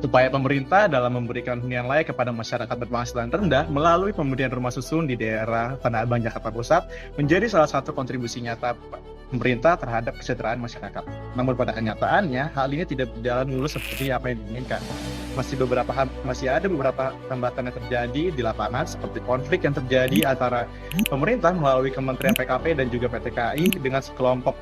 Upaya pemerintah dalam memberikan hunian layak kepada masyarakat berpenghasilan rendah melalui pemberian rumah susun di daerah Tanah Abang, Jakarta Pusat menjadi salah satu kontribusi nyata pemerintah terhadap kesejahteraan masyarakat. Namun pada kenyataannya, hal ini tidak berjalan mulus seperti apa yang diinginkan. Masih ada beberapa hambatan yang terjadi di lapangan, seperti konflik yang terjadi antara pemerintah melalui Kementerian PKP dan juga PT KAI dengan sekelompok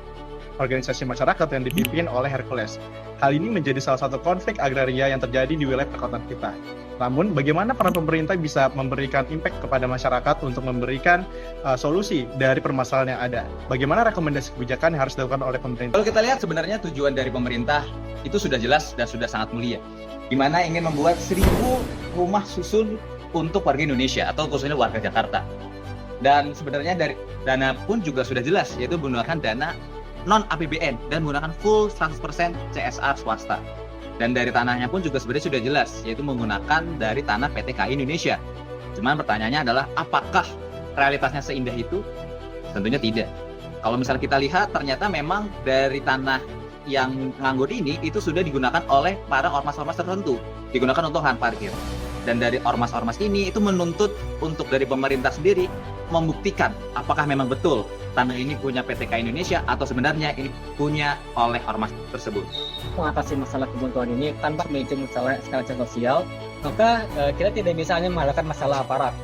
organisasi masyarakat yang dipimpin oleh Hercules. Hal ini menjadi salah satu konflik agraria yang terjadi di wilayah perkotaan kita. Namun, bagaimana peran pemerintah bisa memberikan impact kepada masyarakat untuk memberikan solusi dari permasalahan yang ada? Bagaimana rekomendasi kebijakan yang harus dilakukan oleh pemerintah? Kalau kita lihat sebenarnya tujuan dari pemerintah itu sudah jelas dan sudah sangat mulia. Di mana ingin membuat 1.000 rumah susun untuk warga Indonesia atau khususnya warga Jakarta. Dan sebenarnya dari dana pun juga sudah jelas, yaitu menggunakan dana non-APBN dan menggunakan full 100% CSR swasta. Dan dari tanahnya pun juga sebenarnya sudah jelas, yaitu menggunakan dari tanah PT KAI Indonesia. Cuman pertanyaannya adalah, apakah realitasnya seindah itu? Tentunya tidak. Kalau misalnya kita lihat, ternyata memang dari tanah yang nganggur ini, itu sudah digunakan oleh para ormas-ormas tertentu. Digunakan untuk lahan parkir. Dan dari ormas-ormas ini, itu menuntut untuk dari pemerintah sendiri, membuktikan apakah memang betul tanah ini punya PT KAI Indonesia atau sebenarnya ini punya oleh ormas tersebut. Mengatasi masalah kebuntuan ini tanpa memicu masalah skala sosial, maka kita tidak bisa hanya mengandalkan masalah aparat.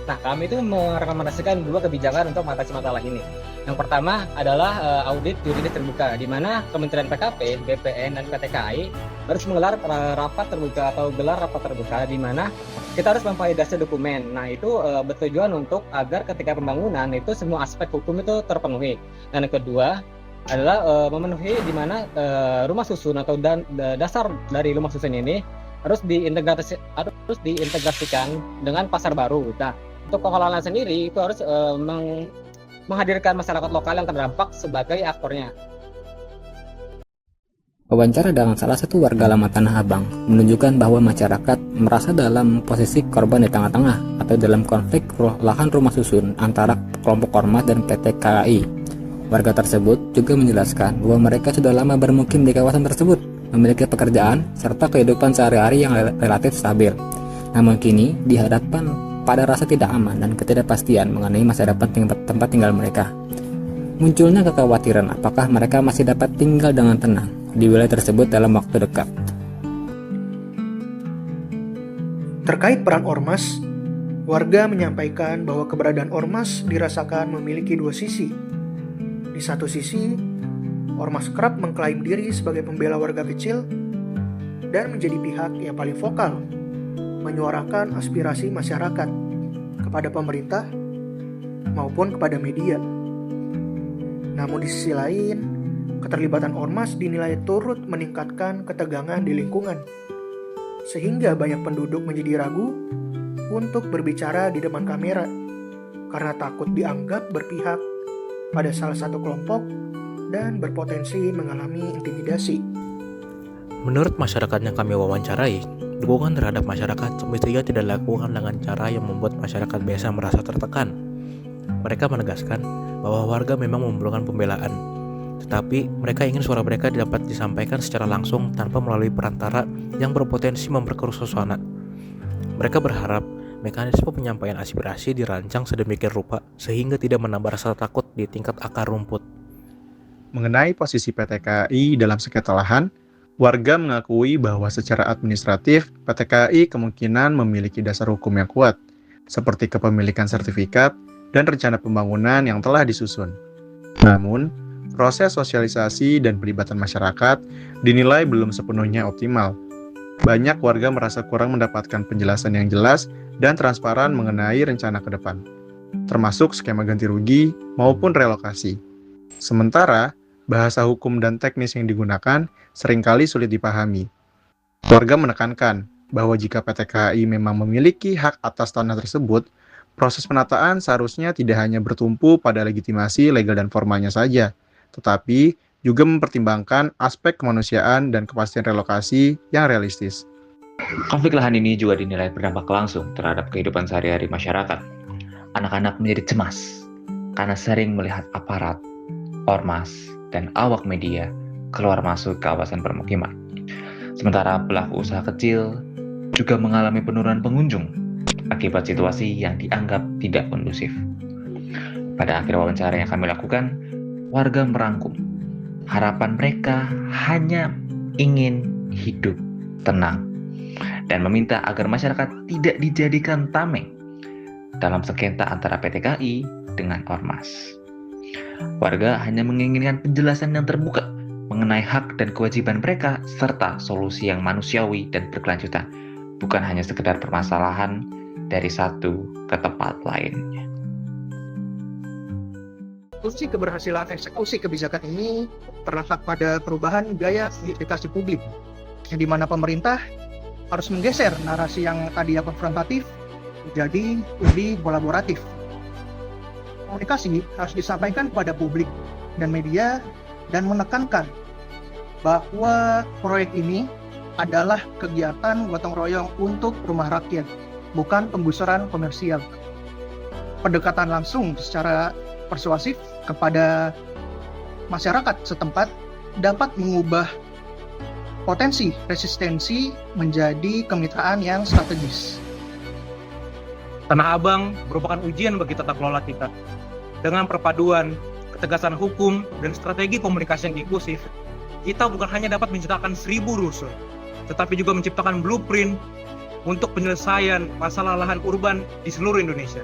Nah, kami itu merekomendasikan 2 kebijakan untuk mengatasi masalah ini. Yang pertama adalah audit juridis terbuka, di mana Kementerian PKP, BPN, dan PT KAI harus menggelar rapat terbuka atau gelar rapat terbuka, di mana kita harus memvalidasi dokumen. Nah, itu bertujuan untuk agar ketika pembangunan itu semua aspek hukum itu terpenuhi. Dan yang kedua adalah memenuhi di mana rumah susun atau dasar dari rumah susun ini harus diintegrasikan dengan pasar baru. Nah, untuk pengelolaan sendiri itu harus menghadirkan masyarakat lokal yang terdampak sebagai aktornya. Wawancara dengan salah satu warga lama Tanah Abang menunjukkan bahwa masyarakat merasa dalam posisi korban di tengah-tengah atau dalam konflik lahan rumah susun antara kelompok ormas dan PT KAI. Warga tersebut juga menjelaskan bahwa mereka sudah lama bermukim di kawasan tersebut, memiliki pekerjaan serta kehidupan sehari-hari yang relatif stabil. Namun kini dihadapkan pada rasa tidak aman dan ketidakpastian mengenai masa depan tempat tinggal mereka. Munculnya kekhawatiran apakah mereka masih dapat tinggal dengan tenang di wilayah tersebut dalam waktu dekat. Terkait peran ormas, warga menyampaikan bahwa keberadaan ormas dirasakan memiliki 2 sisi. Di satu sisi, ormas kerap mengklaim diri sebagai pembela warga kecil dan menjadi pihak yang paling vokal menyuarakan aspirasi masyarakat kepada pemerintah maupun kepada media. Namun di sisi lain, keterlibatan ormas dinilai turut meningkatkan ketegangan di lingkungan, sehingga banyak penduduk menjadi ragu untuk berbicara di depan kamera karena takut dianggap berpihak pada salah satu kelompok dan berpotensi mengalami intimidasi. Menurut masyarakat yang kami wawancarai, dukungan terhadap masyarakat semestinya tidak dilakukan dengan cara yang membuat masyarakat biasa merasa tertekan. Mereka menegaskan bahwa warga memang memerlukan pembelaan, tetapi mereka ingin suara mereka dapat disampaikan secara langsung tanpa melalui perantara yang berpotensi memperkeruh suasana. Mereka berharap mekanisme penyampaian aspirasi dirancang sedemikian rupa sehingga tidak menambah rasa takut di tingkat akar rumput. Mengenai posisi PT KAI dalam sengketa lahan, warga mengakui bahwa secara administratif, PT KAI kemungkinan memiliki dasar hukum yang kuat, seperti kepemilikan sertifikat dan rencana pembangunan yang telah disusun. Namun, proses sosialisasi dan pelibatan masyarakat dinilai belum sepenuhnya optimal. Banyak warga merasa kurang mendapatkan penjelasan yang jelas dan transparan mengenai rencana ke depan, termasuk skema ganti rugi maupun relokasi. Sementara, bahasa hukum dan teknis yang digunakan seringkali sulit dipahami. Warga menekankan bahwa jika PT KAI memang memiliki hak atas tanah tersebut, proses penataan seharusnya tidak hanya bertumpu pada legitimasi legal dan formalnya saja, tetapi juga mempertimbangkan aspek kemanusiaan dan kepastian relokasi yang realistis. Konflik lahan ini juga dinilai berdampak langsung terhadap kehidupan sehari-hari masyarakat. Anak-anak menjadi cemas karena sering melihat aparat, ormas, dan awak media keluar masuk kawasan permukiman. Sementara pelaku usaha kecil juga mengalami penurunan pengunjung akibat situasi yang dianggap tidak kondusif. Pada akhir wawancara yang kami lakukan, warga merangkum harapan mereka hanya ingin hidup tenang dan meminta agar masyarakat tidak dijadikan tameng dalam sengketa antara PT KAI dengan Ormas. Warga hanya menginginkan penjelasan yang terbuka mengenai hak dan kewajiban mereka serta solusi yang manusiawi dan berkelanjutan, bukan hanya sekedar permasalahan dari satu ke tempat lainnya. Kunci keberhasilan eksekusi kebijakan ini terletak pada perubahan gaya komunikasi publik, yang dimana pemerintah harus menggeser narasi yang tadinya konfrontatif menjadi lebih kolaboratif. Komunikasi harus disampaikan kepada publik dan media dan menekankan bahwa proyek ini adalah kegiatan gotong royong untuk rumah rakyat, bukan penggusuran komersial. Pendekatan langsung secara persuasif kepada masyarakat setempat dapat mengubah potensi resistensi menjadi kemitraan yang strategis. Tanah Abang merupakan ujian bagi tata kelola kita. Dengan perpaduan, ketegasan hukum, dan strategi komunikasi yang inklusif, kita bukan hanya dapat menciptakan 1000 rusun, tetapi juga menciptakan blueprint untuk penyelesaian masalah lahan urban di seluruh Indonesia.